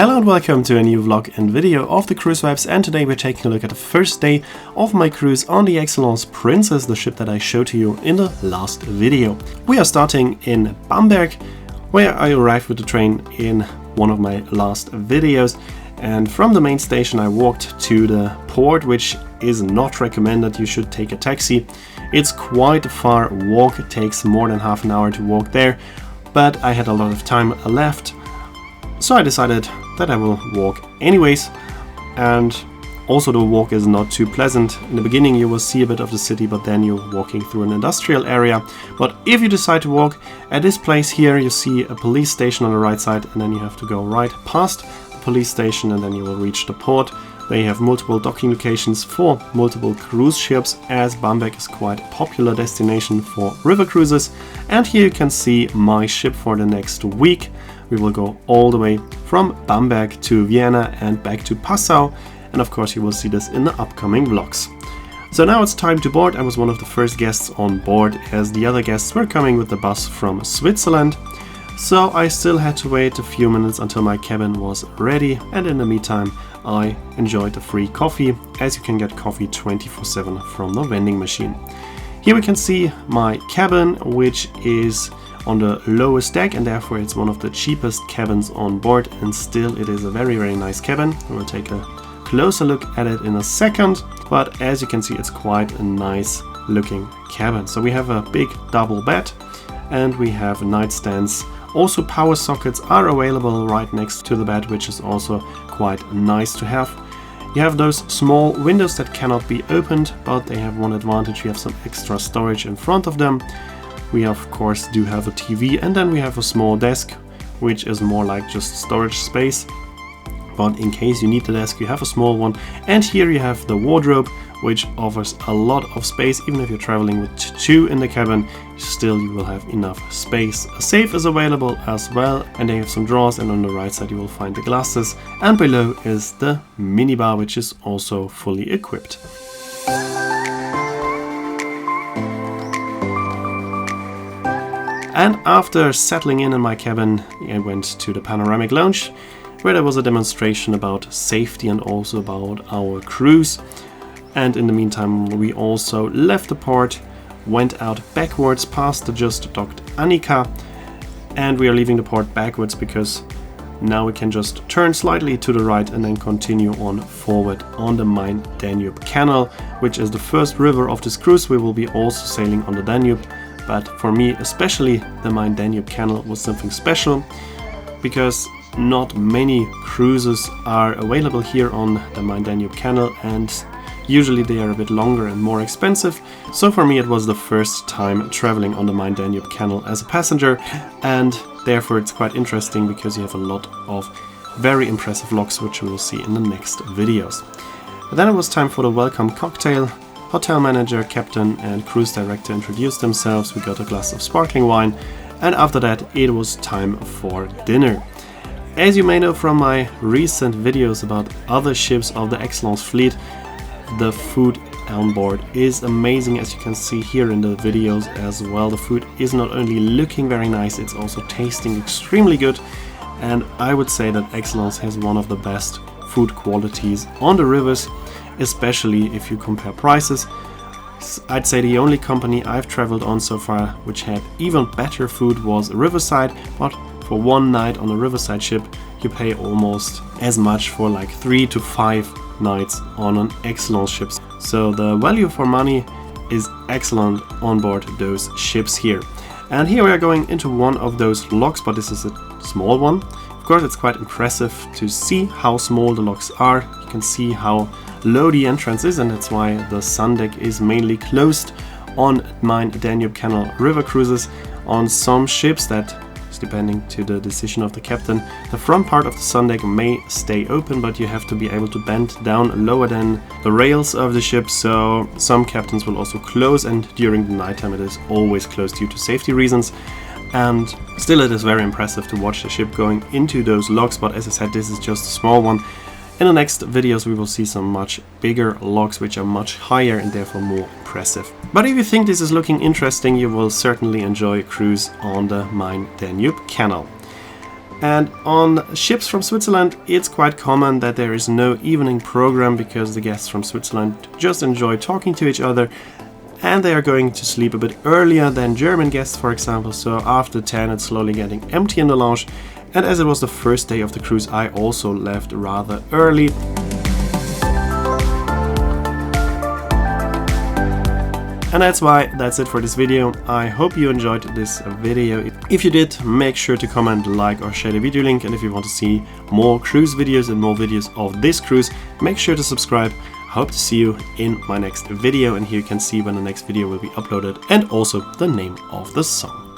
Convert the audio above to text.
Hello and welcome to a new vlog and video of the cruise vibes, and today we're taking a look at the first day of my cruise on the Excellence Princess, the ship that I showed to you in the last video. We are starting in Bamberg, where I arrived with the train in one of my last videos, and from the main station I walked to the port, which is not recommended. You should take a taxi. It's quite a far walk, it takes more than half an hour to walk there, but I had a lot of time left, so I decided that I will walk anyways. And also the walk is not too pleasant. In the beginning you will see a bit of the city, but then you're walking through an industrial area. But if you decide to walk at this place here, you see a police station on the right side, and then you have to go right past the police station and then you will reach the port. They have multiple docking locations for multiple cruise ships, as Bamberg is quite a popular destination for river cruises. And here you can see my ship for the next week. We will go all the way from Bamberg to Vienna and back to Passau, and of course you will see this in the upcoming vlogs. So now it's time to board. I was one of the first guests on board, as the other guests were coming with the bus from Switzerland. So I still had to wait a few minutes until my cabin was ready, and in the meantime I enjoyed the free coffee, as you can get coffee 24/7 from the vending machine. Here we can see my cabin, which is on the lowest deck, and therefore it's one of the cheapest cabins on board, and still it is a very nice cabin. I will take a closer look at it in a second, but as you can see it's quite a nice looking cabin. So we have a big double bed and we have nightstands. Also power sockets are available right next to the bed, which is also quite nice to have. You have those small windows that cannot be opened, but they have one advantage: you have some extra storage in front of them. We of course do have a TV, and then we have a small desk, which is more like just storage space. But in case you need the desk, you have a small one. And here you have the wardrobe, which offers a lot of space. Even if you're traveling with two in the cabin, still you will have enough space. A safe is available as well, and they have some drawers, and on the right side you will find the glasses. And below is the minibar, which is also fully equipped. And after settling in my cabin, I went to the panoramic lounge, where there was a demonstration about safety and also about our cruise. And in the meantime we also left the port, went out backwards past the just docked Annika, and we are leaving the port backwards because now we can just turn slightly to the right and then continue on forward on the Main-Danube-Canal, which is the first river of this cruise. We will be also sailing on the Danube, but for me especially the Main-Danube-Canal was something special, because not many cruises are available here on the Main-Danube-Canal, and usually they are a bit longer and more expensive. So for me it was the first time traveling on the Main-Danube-Canal as a passenger, and therefore it's quite interesting because you have a lot of very impressive locks, which we will see in the next videos. And then it was time for the welcome cocktail. Hotel manager, captain and cruise director introduced themselves. We got a glass of sparkling wine, and after that it was time for dinner. As you may know from my recent videos about other ships of the Excellence fleet, the food on board is amazing, as you can see here in the videos as well. The food is not only looking very nice, it's also tasting extremely good, and I would say that Excellence has one of the best food qualities on the rivers, especially if you compare prices. I'd say the only company I've traveled on so far which had even better food was Riverside, but for one night on a Riverside ship you pay almost as much for like 3 to 5 nights on an Excellence ship. So the value for money is excellent on board those ships here. And here we are going into one of those locks, but this is a small one. Of course it's quite impressive to see how small the locks are. You can see how low the entrance is, and that's why the sun deck is mainly closed on Main-Danube-Canal river cruises. On some ships, that is depending to the decision of the captain, the front part of the sun deck may stay open, but you have to be able to bend down lower than the rails of the ship. So some captains will also close, and during the nighttime it is always closed due to safety reasons. And still it is very impressive to watch the ship going into those locks, but as I said, this is just a small one. In the next videos we will see some much bigger locks which are much higher and therefore more impressive. But if you think this is looking interesting, you will certainly enjoy a cruise on the Main-Danube-Canal. And on ships from Switzerland, it's quite common that there is no evening program because the guests from Switzerland just enjoy talking to each other, and they are going to sleep a bit earlier than German guests, for example. So after 10 it's slowly getting empty in the lounge, and as it was the first day of the cruise, I also left rather early. And that's it for this video. I hope you enjoyed this video. If you did, make sure to comment, like or share the video link, and if you want to see more cruise videos and more videos of this cruise, make sure to subscribe. I hope to see you in my next video, and here you can see when the next video will be uploaded and also the name of the song.